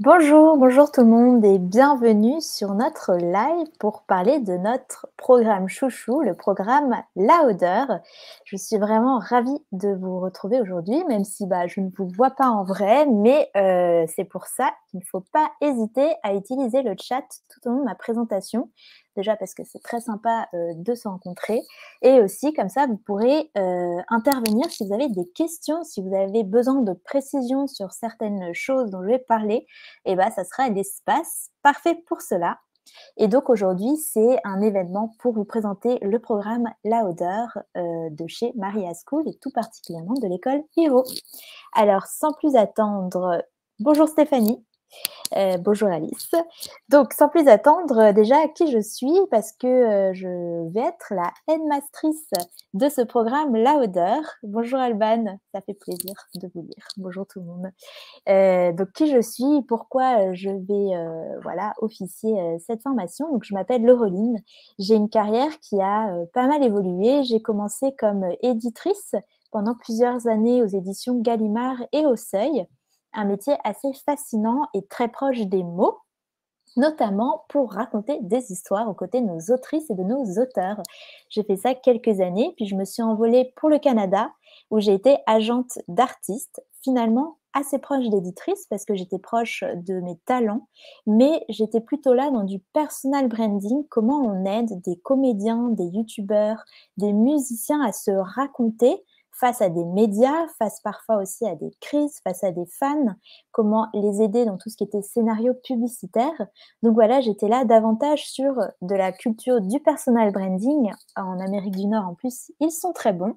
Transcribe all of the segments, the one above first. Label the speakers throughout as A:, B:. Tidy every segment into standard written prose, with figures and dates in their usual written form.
A: Bonjour, bonjour tout le monde et bienvenue sur notre live pour parler de notre programme chouchou, le programme La Odeur. Je suis vraiment ravie de vous retrouver aujourd'hui, même si je ne vous vois pas en vrai, mais c'est pour ça qu'il ne faut pas hésiter à utiliser le chat tout au long de ma présentation. Déjà parce que c'est très sympa de se rencontrer et aussi comme ça vous pourrez intervenir si vous avez des questions, si vous avez besoin de précisions sur certaines choses dont je vais parler, et ça sera l'espace parfait pour cela. Et donc aujourd'hui, c'est un événement pour vous présenter le programme La Odeur de chez Maria School et tout particulièrement de l'école Hiro. Alors sans plus attendre, bonjour Stéphanie. Bonjour Alice. Donc, sans plus attendre, déjà qui je suis, parce que je vais être la headmastrice de ce programme La Odeur. Bonjour Alban, ça fait plaisir de vous lire. Bonjour tout le monde. Donc, qui je suis, pourquoi je vais officier cette formation. Donc, je m'appelle Laureline. J'ai une carrière qui a pas mal évolué. J'ai commencé comme éditrice pendant plusieurs années aux éditions Gallimard et au Seuil, un métier assez fascinant et très proche des mots, notamment pour raconter des histoires aux côtés de nos autrices et de nos auteurs. J'ai fait ça quelques années, puis je me suis envolée pour le Canada, où j'ai été agente d'artistes, finalement assez proche d'éditrice parce que j'étais proche de mes talents, mais j'étais plutôt là dans du personal branding, comment on aide des comédiens, des youtubeurs, des musiciens à se raconter face à des médias, face parfois aussi à des crises, face à des fans, comment les aider dans tout ce qui était scénario publicitaire. Donc voilà, j'étais là davantage sur de la culture du personal branding. En Amérique du Nord, en plus, ils sont très bons.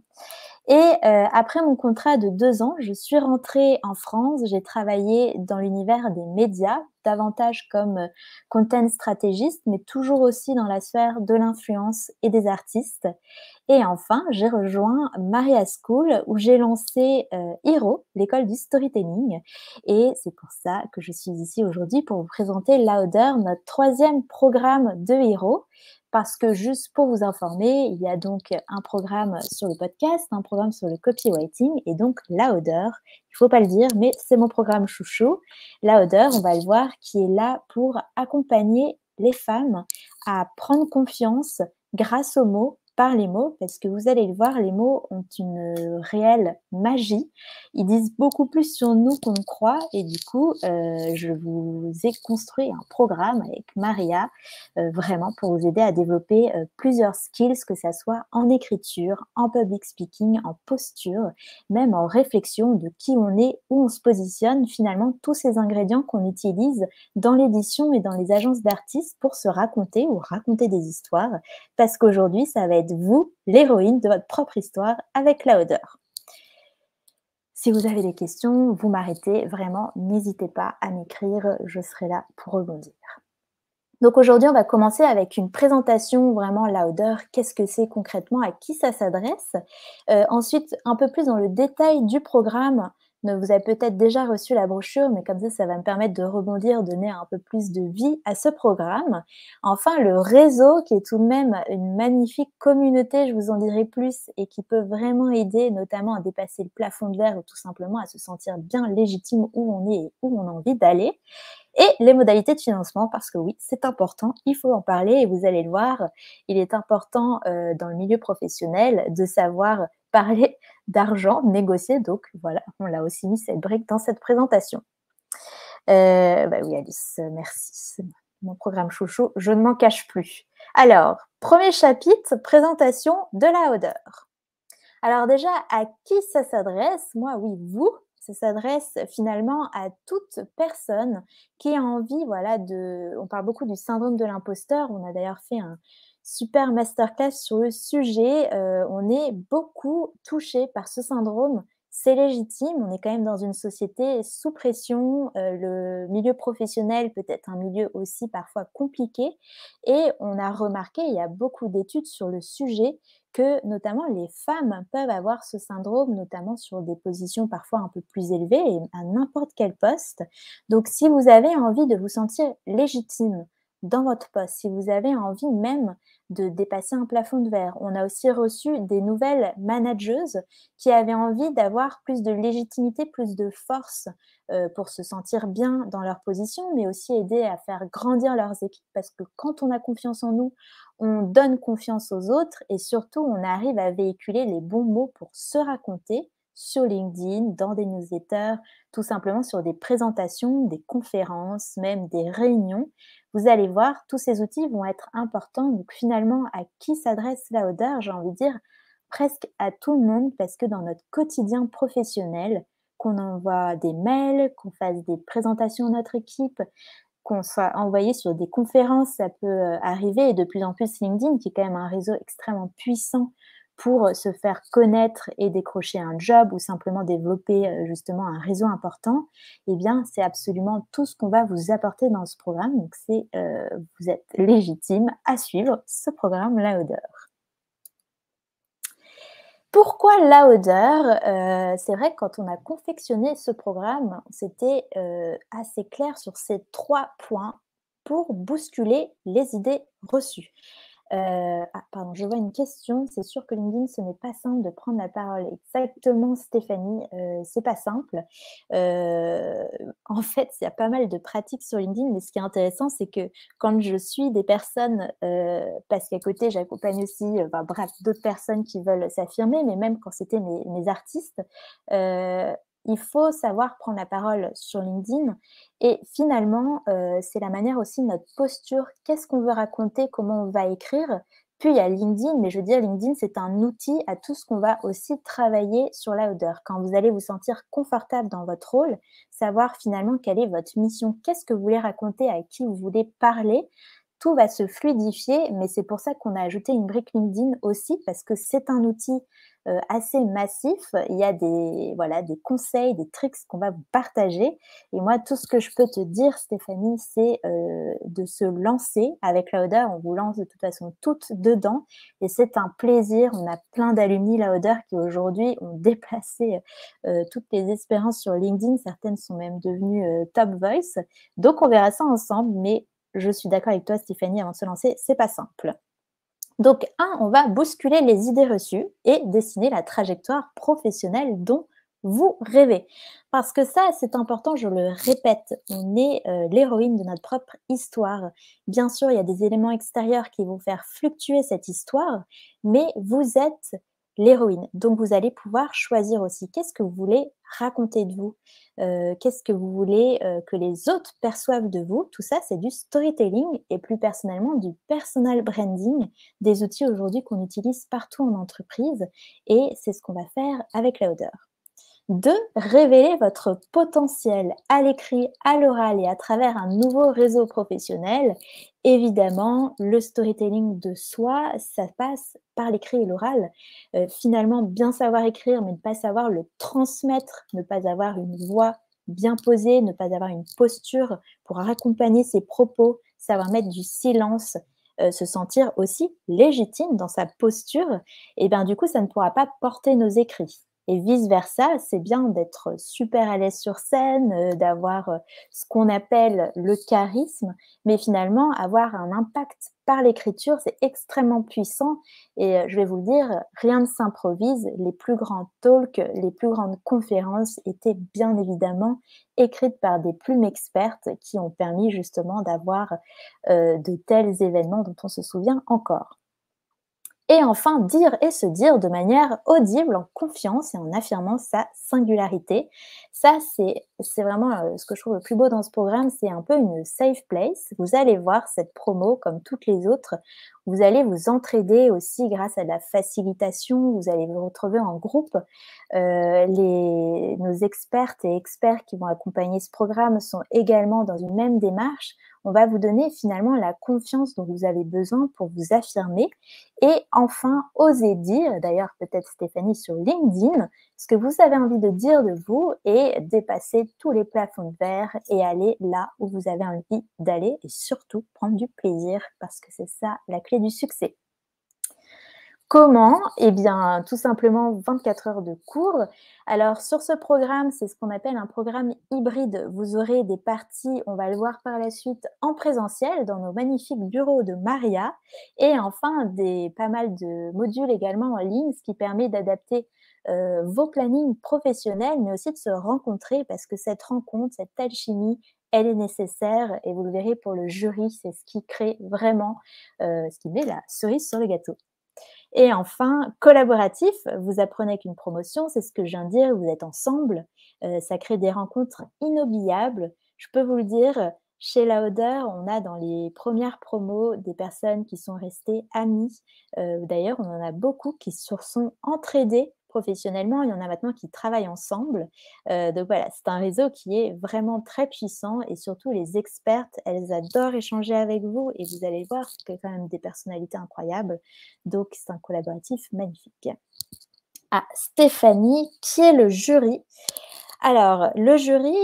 A: Et après mon contrat de 2 ans, je suis rentrée en France. J'ai travaillé dans l'univers des médias, davantage comme content stratégiste, mais toujours aussi dans la sphère de l'influence et des artistes. Et enfin, j'ai rejoint Maria School, où j'ai lancé Hiro, l'école du storytelling. Et c'est pour ça que je suis ici aujourd'hui pour vous présenter Louder, notre 3e programme de Hiro. Parce que juste pour vous informer, il y a donc un programme sur le podcast, un programme sur le copywriting et donc La Odeur. Il ne faut pas le dire, mais c'est mon programme chouchou. La Odeur, on va le voir, qui est là pour accompagner les femmes à prendre confiance grâce aux mots, par les mots, parce que vous allez le voir, les mots ont une réelle magie. Ils disent beaucoup plus sur nous qu'on ne croit et du coup, je vous ai construit un programme avec Maria vraiment pour vous aider à développer plusieurs skills, que ça soit en écriture, en public speaking, en posture, même en réflexion de qui on est, où on se positionne, finalement tous ces ingrédients qu'on utilise dans l'édition et dans les agences d'artistes pour se raconter ou raconter des histoires, parce qu'aujourd'hui, ça va être vous, l'héroïne de votre propre histoire avec La Odeur. Si vous avez des questions, vous m'arrêtez, vraiment, n'hésitez pas à m'écrire, je serai là pour rebondir. Donc aujourd'hui, on va commencer avec une présentation vraiment La Odeur. Qu'est-ce que c'est concrètement? À qui ça s'adresse? Ensuite, un peu plus dans le détail du programme. Vous avez peut-être déjà reçu la brochure, mais comme ça va me permettre de rebondir, donner un peu plus de vie à ce programme. Enfin, le réseau, qui est tout de même une magnifique communauté, je vous en dirai plus, et qui peut vraiment aider notamment à dépasser le plafond de verre ou tout simplement à se sentir bien légitime où on est et où on a envie d'aller. Et les modalités de financement, parce que oui, c'est important, il faut en parler et vous allez le voir, il est important dans le milieu professionnel de savoir parler d'argent, négocier, donc voilà, on l'a aussi mis cette brique dans cette présentation. Oui Alice, merci, c'est mon programme chouchou, je ne m'en cache plus. Alors, premier chapitre, présentation de La Odeur. Alors déjà, à qui ça s'adresse? Moi, oui, vous. Ça s'adresse finalement à toute personne qui a envie, voilà, on parle beaucoup du syndrome de l'imposteur. On a d'ailleurs fait un super masterclass sur le sujet. On est beaucoup touché par ce syndrome. C'est légitime. On est quand même dans une société sous pression. Le milieu professionnel peut être un milieu aussi parfois compliqué. Et on a remarqué, il y a beaucoup d'études sur le sujet, que notamment les femmes peuvent avoir ce syndrome, notamment sur des positions parfois un peu plus élevées et à n'importe quel poste. Donc, si vous avez envie de vous sentir légitime dans votre poste, si vous avez envie même de dépasser un plafond de verre. On a aussi reçu des nouvelles manageuses qui avaient envie d'avoir plus de légitimité, plus de force pour se sentir bien dans leur position, mais aussi aider à faire grandir leurs équipes parce que quand on a confiance en nous, on donne confiance aux autres et surtout on arrive à véhiculer les bons mots pour se raconter sur LinkedIn, dans des newsletters, tout simplement sur des présentations, des conférences, même des réunions. Vous allez voir, tous ces outils vont être importants. Donc finalement, à qui s'adresse la odeur? J'ai envie de dire presque à tout le monde parce que dans notre quotidien professionnel, qu'on envoie des mails, qu'on fasse des présentations à notre équipe, qu'on soit envoyé sur des conférences, ça peut arriver et de plus en plus LinkedIn, qui est quand même un réseau extrêmement puissant pour se faire connaître et décrocher un job ou simplement développer justement un réseau important, eh bien, c'est absolument tout ce qu'on va vous apporter dans ce programme. Donc, vous êtes légitime à suivre ce programme La Odeur. Pourquoi la odeur? C'est vrai que quand on a confectionné ce programme, c'était, assez clair sur ces 3 points pour bousculer les idées reçues. Ah pardon, je vois une question. C'est sûr que LinkedIn, ce n'est pas simple de prendre la parole. Exactement Stéphanie, c'est pas simple. Heu, En fait, il y a pas mal de pratiques sur LinkedIn, mais ce qui est intéressant, c'est que quand je suis des personnes, parce qu'à côté j'accompagne aussi, bref, d'autres personnes qui veulent s'affirmer, mais même quand c'était mes artistes, heu, il faut savoir prendre la parole sur LinkedIn et finalement, c'est la manière aussi de notre posture. Qu'est-ce qu'on veut raconter? Comment on va écrire? Puis il y a LinkedIn, mais je veux dire LinkedIn, c'est un outil à tout ce qu'on va aussi travailler sur la odeur. Quand vous allez vous sentir confortable dans votre rôle, savoir finalement quelle est votre mission, qu'est-ce que vous voulez raconter, à qui vous voulez parler, tout va se fluidifier, mais c'est pour ça qu'on a ajouté une brique LinkedIn aussi parce que c'est un outil, assez massif. Il y a des conseils, des tricks qu'on va vous partager et moi, tout ce que je peux te dire, Stéphanie, c'est, de se lancer avec la odeur. On vous lance de toute façon toutes dedans et c'est un plaisir. On a plein d'alumni la odeur qui aujourd'hui ont déplacé, toutes les espérances sur LinkedIn. Certaines sont même devenues, top voice. Donc on verra ça ensemble, mais je suis d'accord avec toi, Stéphanie, avant de se lancer, c'est pas simple. Donc, on va bousculer les idées reçues et dessiner la trajectoire professionnelle dont vous rêvez. Parce que ça, c'est important, je le répète, on est l'héroïne de notre propre histoire. Bien sûr, il y a des éléments extérieurs qui vont faire fluctuer cette histoire, mais vous êtes l'héroïne. Donc, vous allez pouvoir choisir aussi qu'est-ce que vous voulez raconter de vous, qu'est-ce que vous voulez que les autres perçoivent de vous. Tout ça, c'est du storytelling et plus personnellement du personal branding, des outils aujourd'hui qu'on utilise partout en entreprise et c'est ce qu'on va faire avec la odeur. 2, révéler votre potentiel à l'écrit, à l'oral et à travers un nouveau réseau professionnel. Évidemment, le storytelling de soi, ça passe par l'écrit et l'oral. Finalement, bien savoir écrire, mais ne pas savoir le transmettre, ne pas avoir une voix bien posée, ne pas avoir une posture pour accompagner ses propos, savoir mettre du silence, se sentir aussi légitime dans sa posture, et bien du coup, ça ne pourra pas porter nos écrits. Et vice versa, c'est bien d'être super à l'aise sur scène, d'avoir, ce qu'on appelle le charisme, mais finalement avoir un impact par l'écriture, c'est extrêmement puissant et je vais vous le dire, rien ne s'improvise. Les plus grands talks, les plus grandes conférences étaient bien évidemment écrites par des plumes expertes qui ont permis justement d'avoir, de tels événements dont on se souvient encore. Et enfin, dire et se dire de manière audible, en confiance et en affirmant sa singularité. Ça, c'est vraiment, ce que je trouve le plus beau dans ce programme, c'est un peu une safe place. Vous allez voir cette promo comme toutes les autres. Vous allez vous entraider aussi grâce à la facilitation. Vous allez vous retrouver en groupe. Nos expertes et experts qui vont accompagner ce programme sont également dans une même démarche. On va vous donner finalement la confiance dont vous avez besoin pour vous affirmer et enfin, osez dire, d'ailleurs peut-être Stéphanie sur LinkedIn, ce que vous avez envie de dire de vous et dépasser tous les plafonds de verre et aller là où vous avez envie d'aller et surtout prendre du plaisir parce que c'est ça la clé du succès. Comment? Eh bien, tout simplement 24 heures de cours. Alors sur ce programme, c'est ce qu'on appelle un programme hybride. Vous aurez des parties, on va le voir par la suite, en présentiel dans nos magnifiques bureaux de Maria et enfin des pas mal de modules également en ligne, ce qui permet d'adapter, vos plannings professionnels, mais aussi de se rencontrer parce que cette rencontre, cette alchimie, elle est nécessaire et vous le verrez pour le jury, c'est ce qui crée vraiment, ce qui met la cerise sur le gâteau. Et enfin, collaboratif, vous apprenez qu'une promotion, c'est ce que je viens de dire, vous êtes ensemble, ça crée des rencontres inoubliables. Je peux vous le dire, chez Lauder, on a dans les premières promos des personnes qui sont restées amies. D'ailleurs, on en a beaucoup qui se sont entraidées professionnellement. Il y en a maintenant qui travaillent ensemble. Donc voilà, c'est un réseau qui est vraiment très puissant et surtout les expertes, elles adorent échanger avec vous et vous allez voir, c'est quand même des personnalités incroyables. Donc, c'est un collaboratif magnifique. Ah, Stéphanie, qui est le jury? Alors, le jury,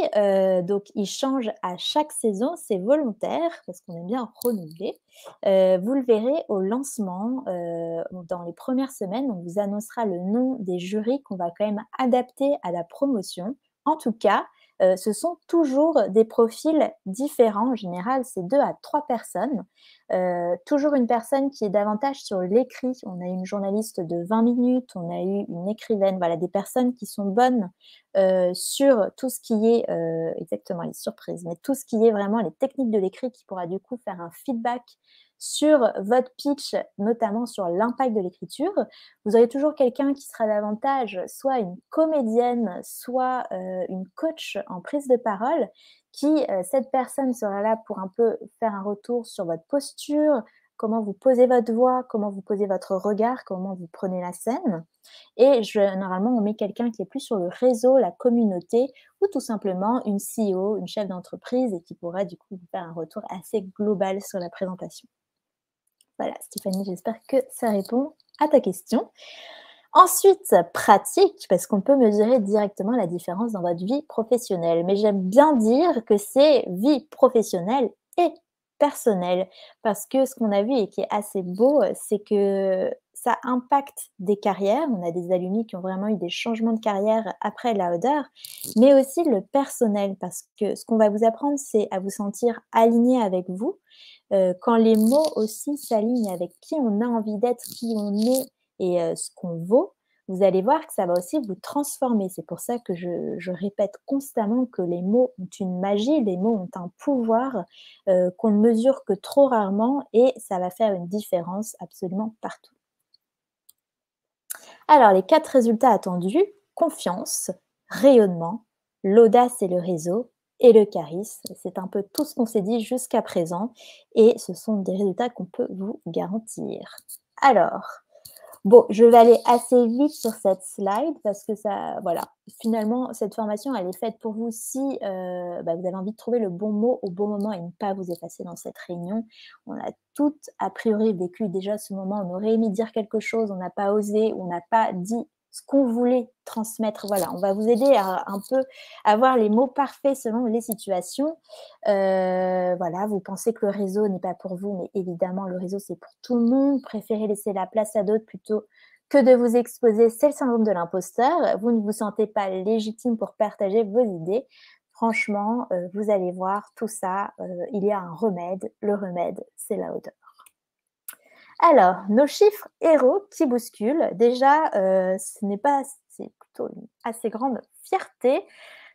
A: donc il change à chaque saison, c'est volontaire parce qu'on aime bien renouveler. Vous le verrez au lancement, dans les premières semaines, on vous annoncera le nom des jurys qu'on va quand même adapter à la promotion. En tout cas, ce sont toujours des profils différents. En général, c'est 2 à 3 personnes. Toujours une personne qui est davantage sur l'écrit. On a une journaliste de 20 minutes, on a eu une écrivaine, voilà, des personnes qui sont bonnes sur tout ce qui est exactement les surprises, mais tout ce qui est vraiment les techniques de l'écrit qui pourra du coup faire un feedback sur votre pitch, notamment sur l'impact de l'écriture. Vous aurez toujours quelqu'un qui sera davantage soit une comédienne, soit une coach en prise de parole, qui, cette personne sera là pour un peu faire un retour sur votre posture, comment vous posez votre voix, comment vous posez votre regard, comment vous prenez la scène. Et généralement, on met quelqu'un qui est plus sur le réseau, la communauté, ou tout simplement une CEO, une chef d'entreprise, et qui pourra du coup vous faire un retour assez global sur la présentation. Voilà, Stéphanie, j'espère que ça répond à ta question. Ensuite, pratique, parce qu'on peut mesurer directement la différence dans votre vie professionnelle. Mais j'aime bien dire que c'est vie professionnelle et personnelle. Parce que ce qu'on a vu et qui est assez beau, c'est que ça impacte des carrières. On a des alumni qui ont vraiment eu des changements de carrière après la Lauder, mais aussi le personnel. Parce que ce qu'on va vous apprendre, c'est à vous sentir aligné avec vous. Quand les mots aussi s'alignent avec qui on a envie d'être, qui on est et ce qu'on vaut, vous allez voir que ça va aussi vous transformer. C'est pour ça que je répète constamment que les mots ont une magie, les mots ont un pouvoir, qu'on ne mesure que trop rarement et ça va faire une différence absolument partout. Alors les 4 résultats attendus: confiance, rayonnement, l'audace et le réseau et le charisme. C'est un peu tout ce qu'on s'est dit jusqu'à présent et ce sont des résultats qu'on peut vous garantir. Alors, bon, je vais aller assez vite sur cette slide parce que ça, voilà, finalement, cette formation, elle est faite pour vous si vous avez envie de trouver le bon mot au bon moment et ne pas vous effacer dans cette réunion. On a toutes, a priori, vécu déjà ce moment. On aurait aimé dire quelque chose, on n'a pas osé, on n'a pas dit ce qu'on voulait transmettre. Voilà, on va vous aider à un peu avoir les mots parfaits selon les situations. Voilà, vous pensez que le réseau n'est pas pour vous, mais évidemment, le réseau, c'est pour tout le monde. Préférez laisser la place à d'autres plutôt que de vous exposer. C'est le syndrome de l'imposteur. Vous ne vous sentez pas légitime pour partager vos idées. Franchement, vous allez voir tout ça, il y a un remède. Le remède, c'est la hauteur. Alors, nos chiffres héros qui bousculent. Déjà, ce n'est pas, c'est plutôt une assez grande fierté.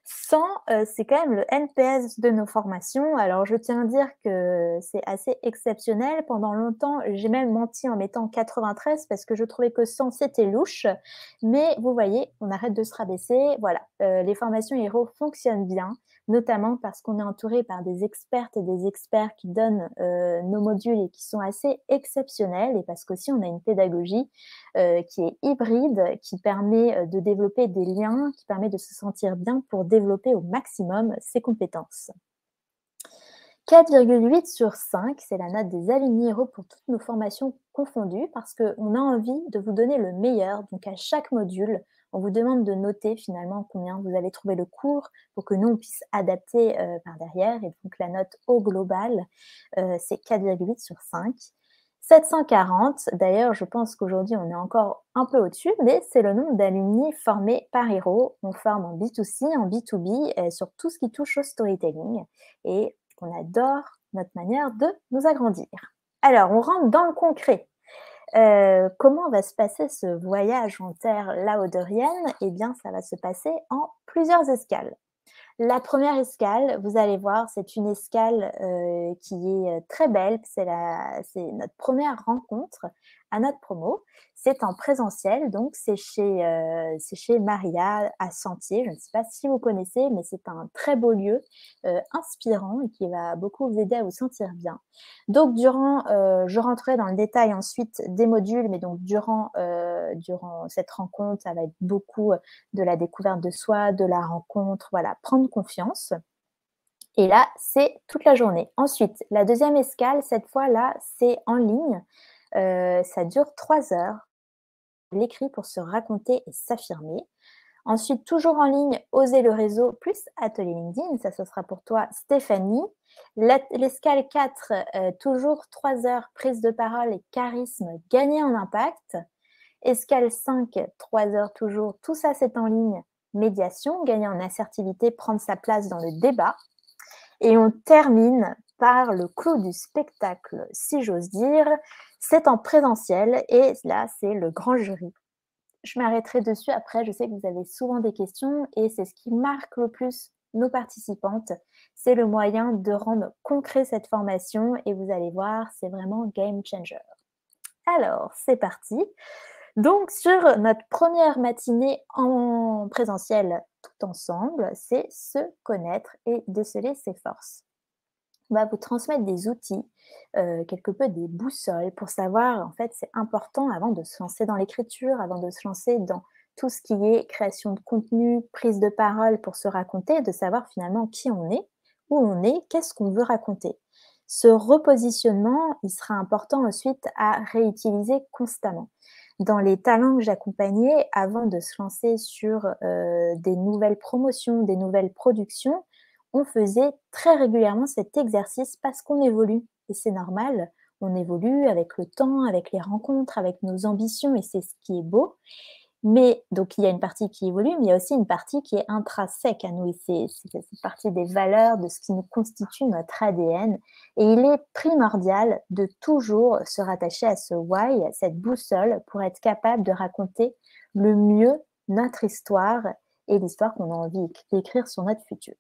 A: 100, c'est quand même le NPS de nos formations. Alors, je tiens à dire que c'est assez exceptionnel. Pendant longtemps, j'ai même menti en mettant 93 parce que je trouvais que 100, c'était louche. Mais vous voyez, on arrête de se rabaisser. Voilà, les formations héros fonctionnent bien, notamment parce qu'on est entouré par des expertes et des experts qui donnent nos modules et qui sont assez exceptionnels et parce qu'aussi on a une pédagogie qui est hybride, qui permet de développer des liens, qui permet de se sentir bien pour développer au maximum ses compétences. 4,8 sur 5, c'est la note des alignés héros pour toutes nos formations confondues parce qu'on a envie de vous donner le meilleur. Donc à chaque module, on vous demande de noter finalement combien vous avez trouvé le cours pour que nous, on puisse adapter par derrière. Et donc la note au global, c'est 4,8 sur 5. 740, d'ailleurs, je pense qu'aujourd'hui, on est encore un peu au-dessus, mais c'est le nombre d'alumni formés par Hero. On forme en B2C, en B2B, sur tout ce qui touche au storytelling et on adore notre manière de nous agrandir. Alors, on rentre dans le concret. Comment va se passer ce voyage en terre lauderienne? Eh bien, ça va se passer en plusieurs escales. La première escale, vous allez voir, c'est une escale, qui est, très belle. C'est notre première rencontre à notre promo. C'est en présentiel, donc c'est chez Maria à Sentier. Je ne sais pas si vous connaissez, mais c'est un très beau lieu, inspirant et qui va beaucoup vous aider à vous sentir bien. Donc je rentrerai dans le détail ensuite des modules, mais donc durant cette rencontre, ça va être beaucoup, de la découverte de soi, de la rencontre, voilà, prendre confiance. Et là, c'est toute la journée. Ensuite, la deuxième escale, cette fois-là, c'est en ligne. Ça dure 3 heures. L'écrit pour se raconter et s'affirmer. Ensuite, toujours en ligne, oser le réseau plus atelier LinkedIn. Ça, ce sera pour toi, Stéphanie. L'escale 4, toujours 3 heures, prise de parole et charisme, gagner en impact. Escale 5, 3 heures toujours, tout ça c'est en ligne. Médiation, gagner en assertivité, prendre sa place dans le débat. Et on termine par le clou du spectacle, si j'ose dire. C'est en présentiel et là, c'est le grand jury. Je m'arrêterai dessus après, je sais que vous avez souvent des questions et c'est ce qui marque le plus nos participantes. C'est le moyen de rendre concret cette formation et vous allez voir, c'est vraiment game changer. Alors, c'est parti. Donc, sur notre première matinée en présentiel tout ensemble, c'est se connaître et déceler ses forces. On va vous transmettre des outils, quelque peu des boussoles pour savoir, en fait, c'est important avant de se lancer dans l'écriture, avant de se lancer dans tout ce qui est création de contenu, prise de parole pour se raconter, de savoir finalement qui on est, où on est, qu'est-ce qu'on veut raconter. Ce repositionnement, il sera important ensuite à réutiliser constamment. Dans les talents que j'accompagnais, avant de se lancer sur des nouvelles promotions, des nouvelles productions, on faisait très régulièrement cet exercice parce qu'on évolue et c'est normal. On évolue avec le temps, avec les rencontres, avec nos ambitions et c'est ce qui est beau. Mais donc il y a une partie qui évolue, mais il y a aussi une partie qui est intrinsèque à nous et c'est partie des valeurs, de ce qui nous constitue notre ADN et il est primordial de toujours se rattacher à ce why, cette boussole pour être capable de raconter le mieux notre histoire et l'histoire qu'on a envie d'écrire sur notre futur.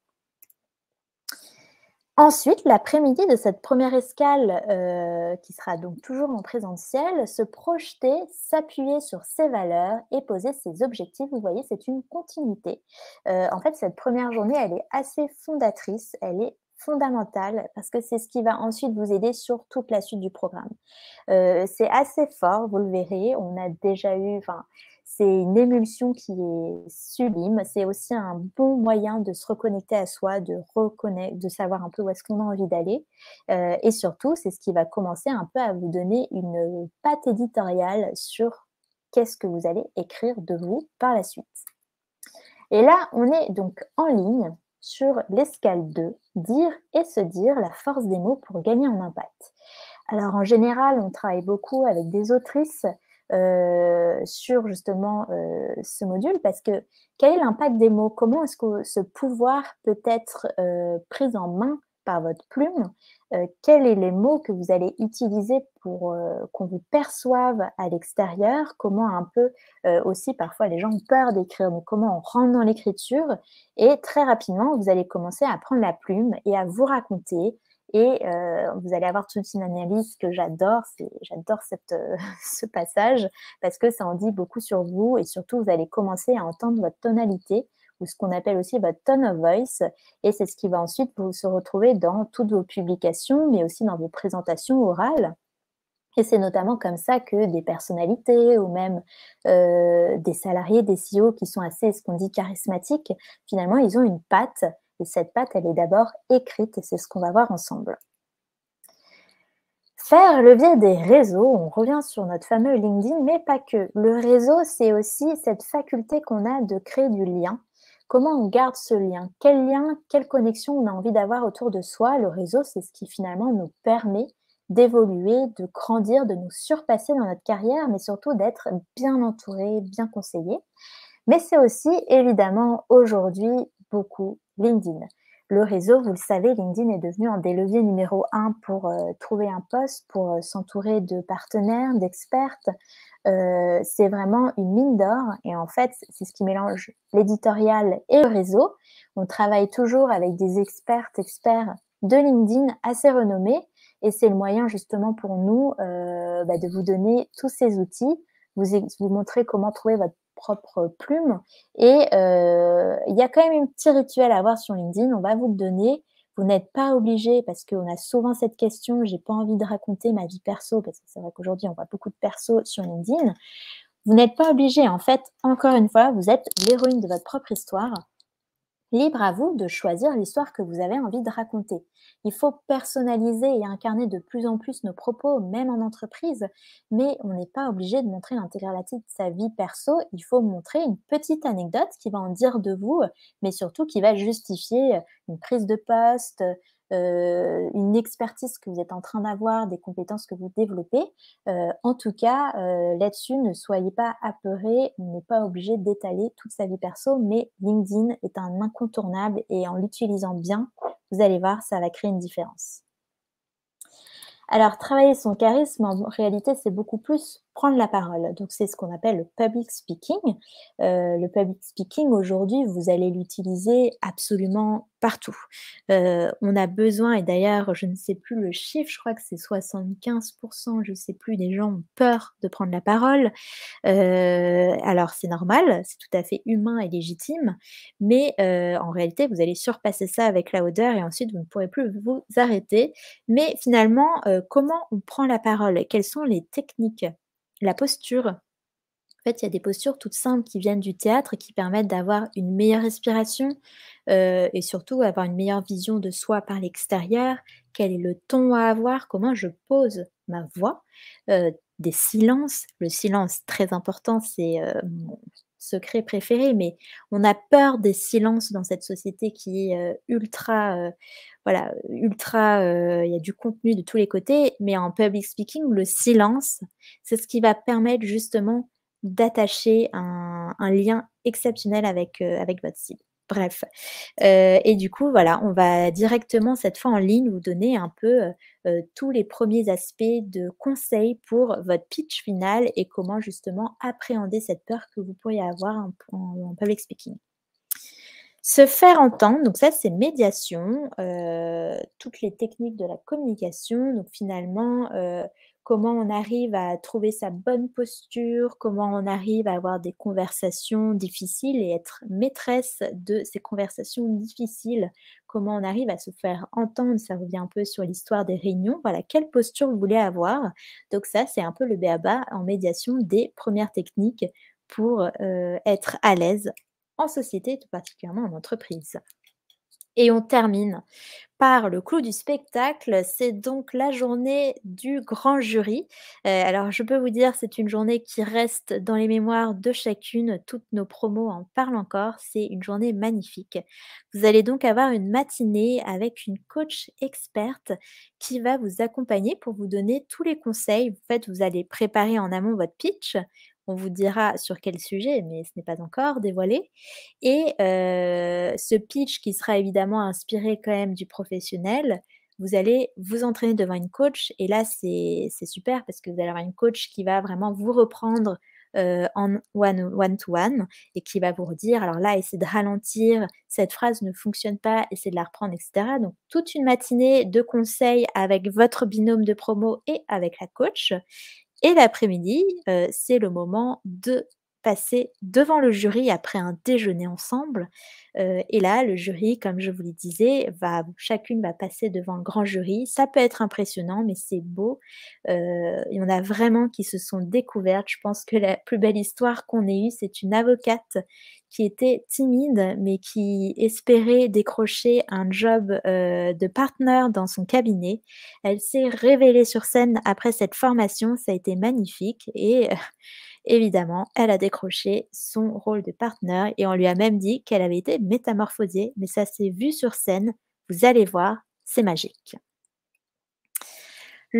A: Ensuite, l'après-midi de cette première escale, qui sera donc toujours en présentiel, se projeter, s'appuyer sur ses valeurs et poser ses objectifs. Vous voyez, c'est une continuité. En fait, cette première journée, elle est assez fondatrice, elle est fondamentale parce que c'est ce qui va ensuite vous aider sur toute la suite du programme. C'est assez fort, vous le verrez. On a déjà eu, enfin, c'est une émulsion qui est sublime. C'est aussi un bon moyen de se reconnecter à soi, de savoir un peu où est-ce qu'on a envie d'aller. Et surtout, c'est ce qui va commencer un peu à vous donner une patte éditoriale sur qu'est-ce que vous allez écrire de vous par la suite. Et là, on est donc en ligne sur l'escale 2, dire et se dire la force des mots pour gagner en impact. Alors en général, on travaille beaucoup avec des autrices sur justement ce module parce que quel est l'impact des mots? Comment est-ce que ce pouvoir peut être pris en main par votre plume? Quels sont les mots que vous allez utiliser pour qu'on vous perçoive à l'extérieur? Comment un peu aussi parfois les gens ont peur d'écrire, donc comment on rentre dans l'écriture? Et très rapidement, vous allez commencer à prendre la plume et à vous raconter et vous allez avoir toute une analyse que j'adore, j'adore ce passage parce que ça en dit beaucoup sur vous et surtout vous allez commencer à entendre votre tonalité ou ce qu'on appelle aussi votre tone of voice et c'est ce qui va ensuite vous se retrouver dans toutes vos publications mais aussi dans vos présentations orales. Et c'est notamment comme ça que des personnalités ou même des salariés, des CEO qui sont assez, ce qu'on dit, charismatiques, finalement, ils ont une patte et cette patte, elle est d'abord écrite et c'est ce qu'on va voir ensemble. Faire le biais des réseaux, on revient sur notre fameux LinkedIn, mais pas que. Le réseau, c'est aussi cette faculté qu'on a de créer du lien. Comment on garde ce lien, quelle connexion on a envie d'avoir autour de soi. Le réseau, c'est ce qui finalement nous permet d'évoluer, de grandir, de nous surpasser dans notre carrière, mais surtout d'être bien entouré, bien conseillé. Mais c'est aussi évidemment aujourd'hui beaucoup LinkedIn. Le réseau, vous le savez, LinkedIn est devenu un des leviers numéro un pour trouver un poste, pour s'entourer de partenaires, d'expertes. C'est vraiment une mine d'or et en fait, c'est ce qui mélange l'éditorial et le réseau. On travaille toujours avec des experts de LinkedIn assez renommés et c'est le moyen justement pour nous de vous donner tous ces outils, vous montrer comment trouver votre propre plume et il y a quand même un petit rituel à avoir sur LinkedIn, on va vous le donner. Vous n'êtes pas obligé parce qu'on a souvent cette question: «J'ai pas envie de raconter ma vie perso», parce que c'est vrai qu'aujourd'hui on voit beaucoup de perso sur LinkedIn. Vous n'êtes pas obligé en fait, encore une fois, vous êtes l'héroïne de votre propre histoire. Libre à vous de choisir l'histoire que vous avez envie de raconter. Il faut personnaliser et incarner de plus en plus nos propos, même en entreprise, mais on n'est pas obligé de montrer l'intégralité de sa vie perso. Il faut montrer une petite anecdote qui va en dire de vous, mais surtout qui va justifier une prise de poste, une expertise que vous êtes en train d'avoir, des compétences que vous développez. En tout cas, là-dessus, ne soyez pas apeurés, on n'est pas obligé d'étaler toute sa vie perso, mais LinkedIn est un incontournable et en l'utilisant bien, vous allez voir, ça va créer une différence. Alors, travailler son charisme, en réalité, c'est beaucoup plus prendre la parole. Donc, c'est ce qu'on appelle le public speaking. Le public speaking, aujourd'hui, vous allez l'utiliser absolument partout. On a besoin, et d'ailleurs, je ne sais plus le chiffre, je crois que c'est 75%, je ne sais plus, des gens ont peur de prendre la parole. Alors c'est normal, c'est tout à fait humain et légitime, mais en réalité, vous allez surpasser ça avec la hauteur et ensuite vous ne pourrez plus vous arrêter. Mais finalement, comment on prend la parole? Quelles sont les techniques? La posture. En fait, il y a des postures toutes simples qui viennent du théâtre et qui permettent d'avoir une meilleure respiration, et surtout avoir une meilleure vision de soi par l'extérieur. Quel est le ton à avoir? Comment je pose ma voix? Des silences. Le silence, très important, c'est, mon secret préféré, mais on a peur des silences dans cette société qui est, ultra, voilà, ultra, il y a du contenu de tous les côtés, mais en public speaking, le silence, c'est ce qui va permettre justement d'attacher un lien exceptionnel avec votre cible. Bref, et du coup, voilà, on va directement cette fois en ligne vous donner un peu, tous les premiers aspects de conseils pour votre pitch final et comment justement appréhender cette peur que vous pourriez avoir en public speaking. Se faire entendre, donc ça c'est médiation, toutes les techniques de la communication, donc finalement, comment on arrive à trouver sa bonne posture, comment on arrive à avoir des conversations difficiles et être maîtresse de ces conversations difficiles, comment on arrive à se faire entendre, ça revient un peu sur l'histoire des réunions, voilà, quelle posture vous voulez avoir. Donc ça, c'est un peu le b.a-ba en médiation des premières techniques pour, être à l'aise en société, tout particulièrement en entreprise. Et on termine par le clou du spectacle, c'est donc la journée du grand jury. Alors je peux vous dire, c'est une journée qui reste dans les mémoires de chacune, toutes nos promos en parlent encore, c'est une journée magnifique. Vous allez donc avoir une matinée avec une coach experte qui va vous accompagner pour vous donner tous les conseils. En fait, vous allez préparer en amont votre pitch. On vous dira sur quel sujet, mais ce n'est pas encore dévoilé. Et ce pitch qui sera évidemment inspiré quand même du professionnel, vous allez vous entraîner devant une coach et là, c'est super parce que vous allez avoir une coach qui va vraiment vous reprendre, en one to one et qui va vous redire: «Alors là, essayez de ralentir, cette phrase ne fonctionne pas, essayez de la reprendre» et cetera. Donc toute une matinée de conseils avec votre binôme de promo et avec la coach et l'après-midi, c'est le moment de passer devant le jury après un déjeuner ensemble, et là, le jury, comme je vous le disais, chacune va passer devant le grand jury. Ça peut être impressionnant, mais c'est beau. Il y en a vraiment qui se sont découvertes. Je pense que la plus belle histoire qu'on ait eue, c'est une avocate qui était timide, mais qui espérait décrocher un job, de partner dans son cabinet. Elle s'est révélée sur scène après cette formation, ça a été magnifique et évidemment, elle a décroché son rôle de partner et on lui a même dit qu'elle avait été métamorphosée, mais ça s'est vu sur scène. Vous allez voir, c'est magique.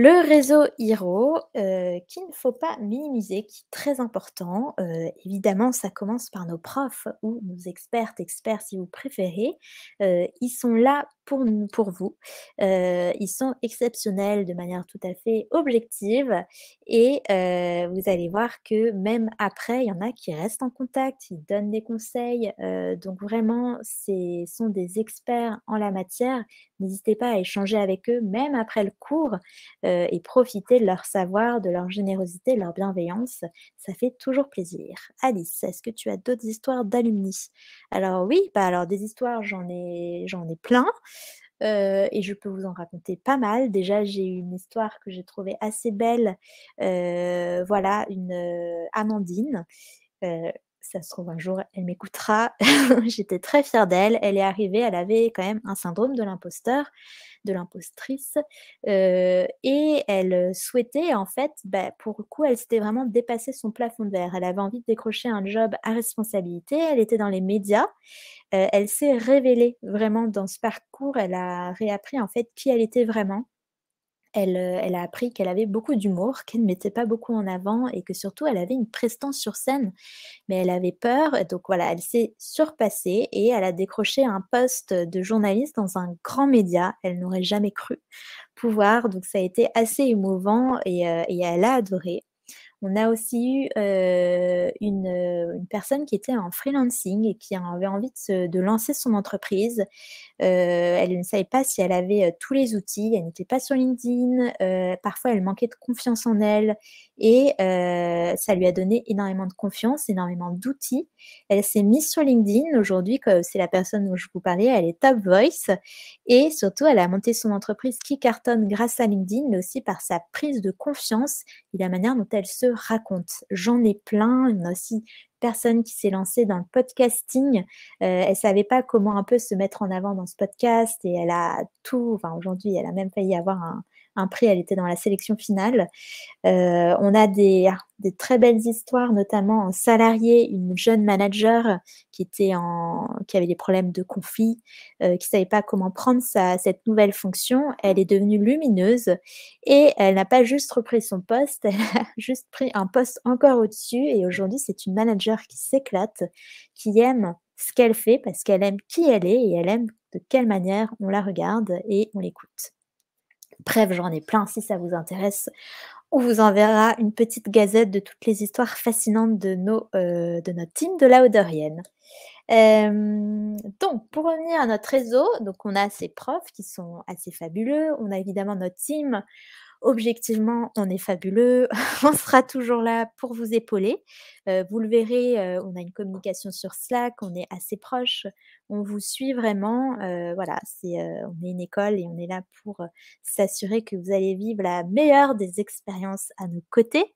A: Le réseau Hiro, qu'il ne faut pas minimiser, qui est très important. Évidemment, ça commence par nos profs ou nos expertes, experts si vous préférez. Ils sont là pour vous. Ils sont exceptionnels de manière tout à fait objective et vous allez voir que même après, il y en a qui restent en contact, ils donnent des conseils. Donc vraiment, c'est sont des experts en la matière. N'hésitez pas à échanger avec eux, même après le cours, et profiter de leur savoir, de leur générosité, de leur bienveillance. Ça fait toujours plaisir. Alice, est-ce que tu as d'autres histoires d'alumni? Alors oui, bah, alors des histoires, j'en ai plein, et je peux vous en raconter pas mal. Déjà, j'ai eu une histoire que j'ai trouvée assez belle, voilà, Amandine, heu, ça se trouve un jour elle m'écoutera. J'étais très fière d'elle. Elle est arrivée, elle avait quand même un syndrome de l'imposteur, de l'impostrice, et elle, souhaitait en fait, bah, pour le coup, elle s'était vraiment dépassé son plafond de verre. Elle avait envie de décrocher un job à responsabilité, elle était dans les médias, elle s'est révélée vraiment dans ce parcours, elle a réappris en fait qui elle était vraiment. Elle a appris qu'elle avait beaucoup d'humour, qu'elle ne mettait pas beaucoup en avant et que surtout elle avait une prestance sur scène, mais elle avait peur, donc voilà, elle s'est surpassée et elle a décroché un poste de journaliste dans un grand média. Elle n'aurait jamais cru pouvoir, donc ça a été assez émouvant et elle a adoré. On a aussi eu, une personne qui était en freelancing et qui avait envie de lancer son entreprise. Elle ne savait pas si elle avait, tous les outils, elle n'était pas sur LinkedIn, parfois elle manquait de confiance en elle et ça lui a donné énormément de confiance, énormément d'outils. Elle s'est mise sur LinkedIn aujourd'hui, que c'est la personne dont je vous parlais, elle est top voice et surtout elle a monté son entreprise qui cartonne grâce à LinkedIn, mais aussi par sa prise de confiance et la manière dont elle se raconte. J'en ai plein, il y en a aussi personne qui s'est lancée dans le podcasting. Elle savait pas comment un peu se mettre en avant dans ce podcast et elle a tout enfin aujourd'hui, elle a même failli avoir un prix, elle était dans la sélection finale. On a des très belles histoires, notamment en salarié, une jeune manager qui avait des problèmes de conflit, qui savait pas comment prendre cette nouvelle fonction. Elle est devenue lumineuse et elle n'a pas juste repris son poste, elle a juste pris un poste encore au-dessus et aujourd'hui, c'est une manager qui s'éclate, qui aime ce qu'elle fait parce qu'elle aime qui elle est et elle aime de quelle manière on la regarde et on l'écoute. Bref, j'en ai plein si ça vous intéresse. On vous enverra une petite gazette de toutes les histoires fascinantes de notre team de la Hauderienne. Donc pour revenir à notre réseau, donc on a ces profs qui sont assez fabuleux, on a évidemment notre team. Objectivement, on est fabuleux, on sera toujours là pour vous épauler. Vous le verrez, on a une communication sur Slack, on est assez proches, on vous suit vraiment, voilà, on est une école et on est là pour, s'assurer que vous allez vivre la meilleure des expériences à nos côtés.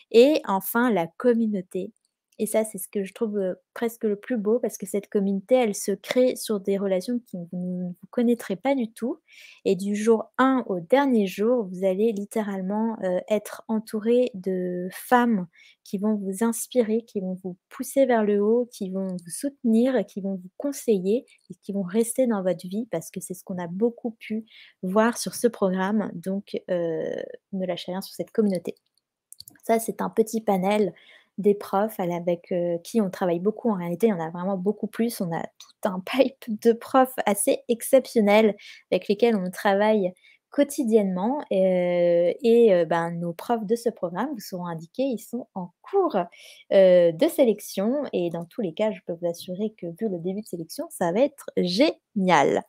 A: Et enfin, la communauté. Et ça, c'est ce que je trouve, presque le plus beau parce que cette communauté, elle se crée sur des relations que vous ne vous connaîtrez pas du tout et du jour 1 au dernier jour, vous allez littéralement, être entouré de femmes qui vont vous inspirer, qui vont vous pousser vers le haut, qui vont vous soutenir, qui vont vous conseiller et qui vont rester dans votre vie parce que c'est ce qu'on a beaucoup pu voir sur ce programme. Donc, ne lâchez rien sur cette communauté. Ça, c'est un petit panel des profs avec, qui on travaille beaucoup. En réalité, il y en a vraiment beaucoup plus. On a tout un pipe de profs assez exceptionnels avec lesquels on travaille quotidiennement, ben, nos profs de ce programme vous seront indiqués, ils sont en cours, de sélection et dans tous les cas, je peux vous assurer que vu le début de sélection, ça va être génial.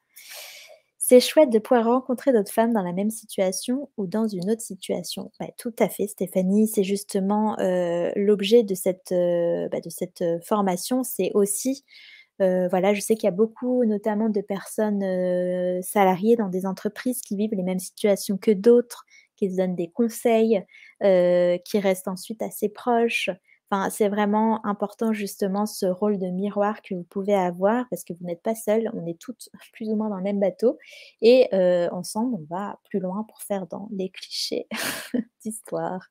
A: C'est chouette de pouvoir rencontrer d'autres femmes dans la même situation ou dans une autre situation. Bah, tout à fait Stéphanie, c'est justement, l'objet de cette, formation. C'est aussi, voilà, je sais qu'il y a beaucoup notamment de personnes, salariées dans des entreprises qui vivent les mêmes situations que d'autres, qui se donnent des conseils, qui restent ensuite assez proches. Enfin, c'est vraiment important justement ce rôle de miroir que vous pouvez avoir parce que vous n'êtes pas seules, on est toutes plus ou moins dans le même bateau et ensemble, on va plus loin pour faire dans les clichés d'histoire.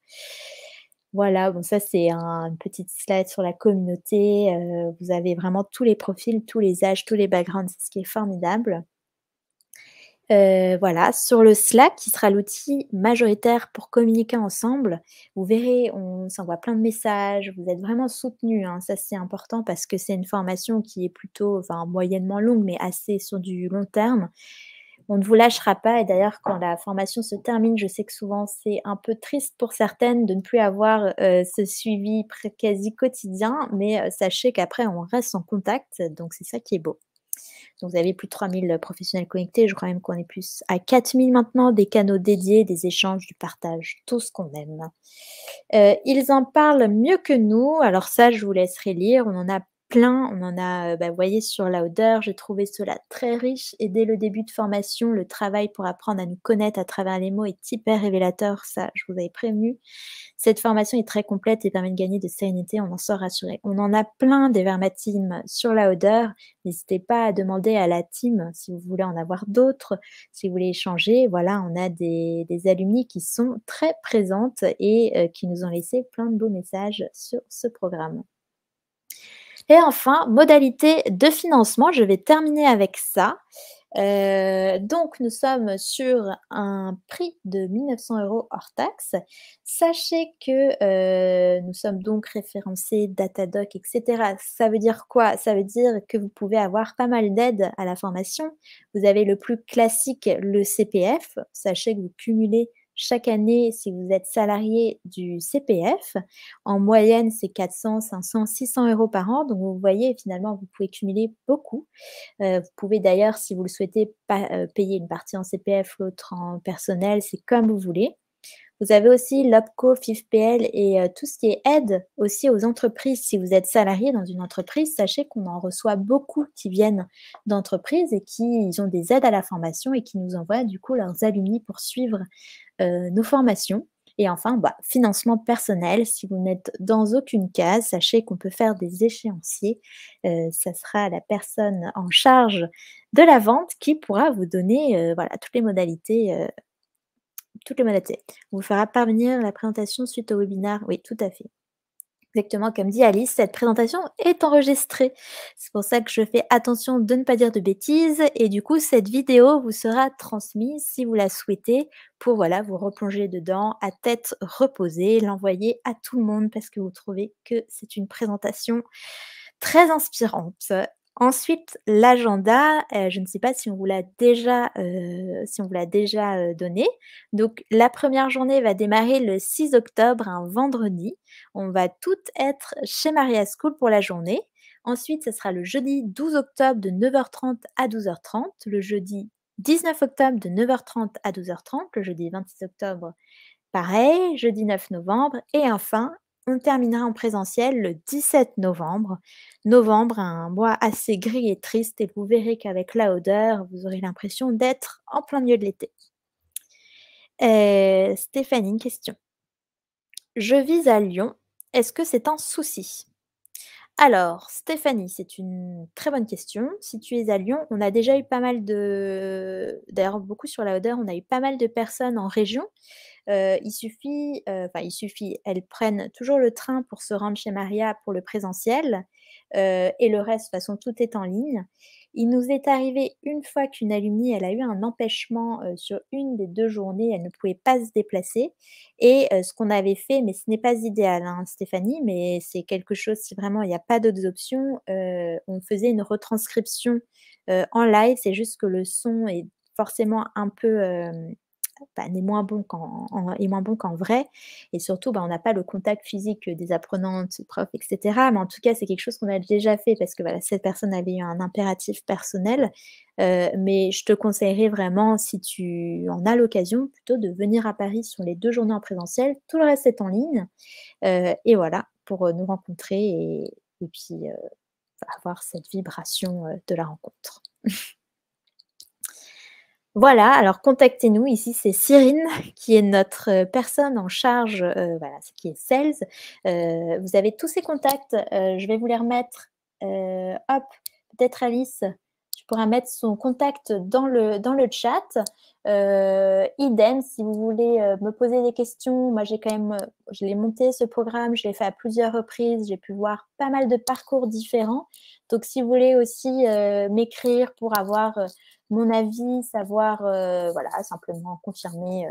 A: Voilà, bon ça c'est une petite slide sur la communauté, vous avez vraiment tous les profils, tous les âges, tous les backgrounds, c'est ce qui est formidable Voilà, sur le Slack qui sera l'outil majoritaire pour communiquer ensemble, vous verrez, on s'envoie plein de messages, vous êtes vraiment soutenus, hein. Ça, c'est important parce que c'est une formation qui est plutôt, enfin, moyennement longue, mais assez sur du long terme. On ne vous lâchera pas et d'ailleurs quand la formation se termine, je sais que souvent c'est un peu triste pour certaines de ne plus avoir, ce suivi quasi quotidien, mais sachez qu'après on reste en contact, donc c'est ça qui est beau. Donc vous avez plus de 3000 professionnels connectés, je crois même qu'on est plus à 4000 maintenant, des canaux dédiés, des échanges, du partage, tout ce qu'on aime. Ils en parlent mieux que nous, alors ça je vous laisserai lire, on en a plein, on en a, bah, vous voyez sur Lauder, j'ai trouvé cela très riche et dès le début de formation, le travail pour apprendre à nous connaître à travers les mots est hyper révélateur, ça je vous avais prévenu. Cette formation est très complète et permet de gagner de sérénité, on en sort rassuré. On en a plein des verbatim sur Lauder, n'hésitez pas à demander à la team si vous voulez en avoir d'autres, si vous voulez échanger. Voilà, on a des alumni qui sont très présentes et qui nous ont laissé plein de beaux messages sur ce programme. Et enfin, modalité de financement, je vais terminer avec ça. Donc nous sommes sur un prix de 1 900 € hors taxe. Sachez que, nous sommes donc référencés Datadoc et cetera. Ça veut dire quoi? Ça veut dire que vous pouvez avoir pas mal d'aides à la formation. Vous avez le plus classique, le CPF. Sachez que vous cumulez chaque année, si vous êtes salarié, du CPF. En moyenne, c'est 400, 500, 600 € par an. Donc vous voyez, finalement, vous pouvez cumuler beaucoup. Vous pouvez d'ailleurs, si vous le souhaitez, payer une partie en CPF, l'autre en personnel, c'est comme vous voulez. Vous avez aussi l'OPCO, FIFPL et tout ce qui est aide aussi aux entreprises. Si vous êtes salarié dans une entreprise, sachez qu'on en reçoit beaucoup qui viennent d'entreprises et qui ils ont des aides à la formation et qui nous envoient du coup leurs alumni pour suivre, nos formations. Et enfin, bah, financement personnel, si vous n'êtes dans aucune case, sachez qu'on peut faire des échéanciers. Ça sera la personne en charge de la vente qui pourra vous donner, voilà, toutes les modalités. On vous fera parvenir la présentation suite au webinaire. Oui, tout à fait. Exactement comme dit Alice, cette présentation est enregistrée. C'est pour ça que je fais attention de ne pas dire de bêtises et du coup, cette vidéo vous sera transmise si vous la souhaitez pour voilà, vous replonger dedans à tête reposée, l'envoyer à tout le monde parce que vous trouvez que c'est une présentation très inspirante. Ensuite, l'agenda, je ne sais pas si on vous l'a déjà, donné. Donc la première journée va démarrer le 6 octobre, un vendredi. On va toutes être chez Maria School pour la journée. Ensuite, ce sera le jeudi 12 octobre de 9h30 à 12h30, le jeudi 19 octobre de 9h30 à 12h30, le jeudi 26 octobre pareil, jeudi 9 novembre et enfin, on terminera en présentiel le 17 novembre. Novembre, un mois assez gris et triste et vous verrez qu'avec la odeur, vous aurez l'impression d'être en plein milieu de l'été. Stéphanie, une question. Je vis à Lyon, est-ce que c'est un souci? Alors, Stéphanie, c'est une très bonne question. Si tu es à Lyon, on a déjà eu pas mal d'ailleurs beaucoup sur la Odeur, on a eu pas mal de personnes en région. Il suffit, elles prennent toujours le train pour se rendre chez Maria pour le présentiel, et le reste, de toute façon, tout est en ligne. Il nous est arrivé une fois qu'une alumni, elle a eu un empêchement, sur une des 2 journées, elle ne pouvait pas se déplacer et ce qu'on avait fait, mais ce n'est pas idéal, hein, Stéphanie, mais c'est quelque chose si vraiment il n'y a pas d'autres options, on faisait une retranscription, en live. C'est juste que le son est forcément un peu, bah, est moins bon qu'en vrai et surtout, bah, on n'a pas le contact physique, des apprenantes, profs et cetera. Mais en tout cas, c'est quelque chose qu'on a déjà fait parce que, voilà, cette personne avait eu un impératif personnel. Mais je te conseillerais vraiment, si tu en as l'occasion, plutôt de venir à Paris sur les 2 journées en présentiel. Tout le reste est en ligne, et voilà, pour, nous rencontrer et puis, avoir cette vibration, de la rencontre. Voilà, alors contactez-nous. Ici, c'est Cyrine qui est notre, personne en charge, voilà, qui est sales. Vous avez tous ses contacts, je vais vous les remettre. Hop, peut-être Alice, tu pourrais mettre son contact dans le chat. Idem, si vous voulez me poser des questions, moi j'ai quand même, je l'ai monté ce programme, je l'ai fait à plusieurs reprises, j'ai pu voir pas mal de parcours différents. Donc si vous voulez aussi m'écrire pour avoir mon avis, savoir, voilà, simplement confirmer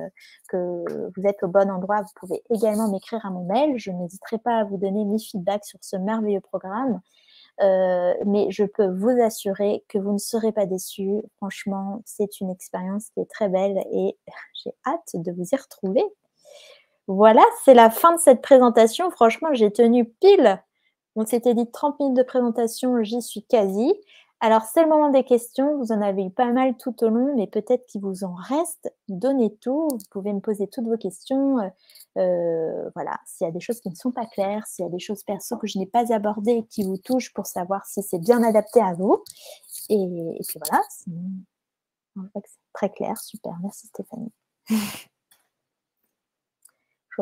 A: que vous êtes au bon endroit, vous pouvez également m'écrire à mon mail. Je n'hésiterai pas à vous donner mes feedbacks sur ce merveilleux programme. Mais je peux vous assurer que vous ne serez pas déçus. Franchement, c'est une expérience qui est très belle et j'ai hâte de vous y retrouver. Voilà, c'est la fin de cette présentation. Franchement, j'ai tenu pile. On s'était dit 30 minutes de présentation, j'y suis quasi. Alors, c'est le moment des questions. Vous en avez eu pas mal tout au long, mais peut-être qu'il vous en reste. Donnez tout. Vous pouvez me poser toutes vos questions. Voilà, s'il y a des choses qui ne sont pas claires, s'il y a des choses perso que je n'ai pas abordées et qui vous touchent pour savoir si c'est bien adapté à vous. Et puis voilà, sinon, on voit que c'est très clair. Super, merci Stéphanie. Je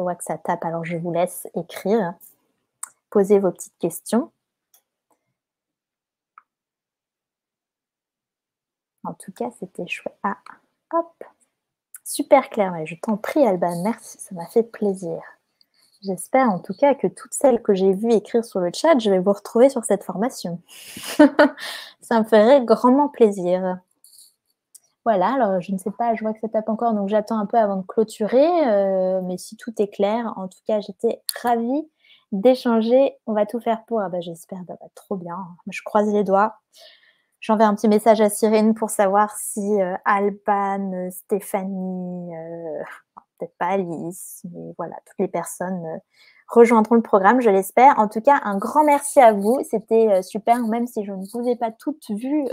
A: vois que ça tape, alors je vous laisse écrire. Posez vos petites questions. En tout cas, c'était chouette. Ah, hop, super clair. Je t'en prie, Alban, merci, ça m'a fait plaisir. J'espère en tout cas que toutes celles que j'ai vues écrire sur le chat, je vais vous retrouver sur cette formation. Ça me ferait grandement plaisir. Voilà, alors je ne sais pas, je vois que ça tape encore, donc j'attends un peu avant de clôturer. Mais si tout est clair, en tout cas, j'étais ravie d'échanger. On va tout faire pour. Ah bah, j'espère, trop bien. Je croise les doigts. J'enverrai un petit message à Cyrine pour savoir si Alban, Stéphanie, peut-être pas Alice, mais voilà, toutes les personnes rejoindront le programme, je l'espère. En tout cas, un grand merci à vous. C'était super, même si je ne vous ai pas toutes vues,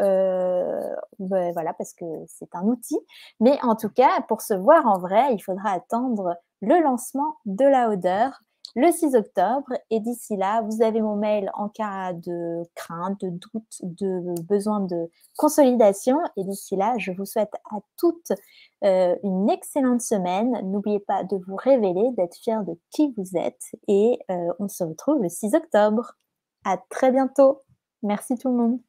A: voilà, parce que c'est un outil. Mais en tout cas, pour se voir en vrai, il faudra attendre le lancement de la Odeur le 6 octobre. Et d'ici là, vous avez mon mail en cas de crainte, de doute, de besoin de consolidation. Et d'ici là, je vous souhaite à toutes une excellente semaine. N'oubliez pas de vous révéler, d'être fiers de qui vous êtes. Et on se retrouve le 6 octobre. À très bientôt. Merci tout le monde.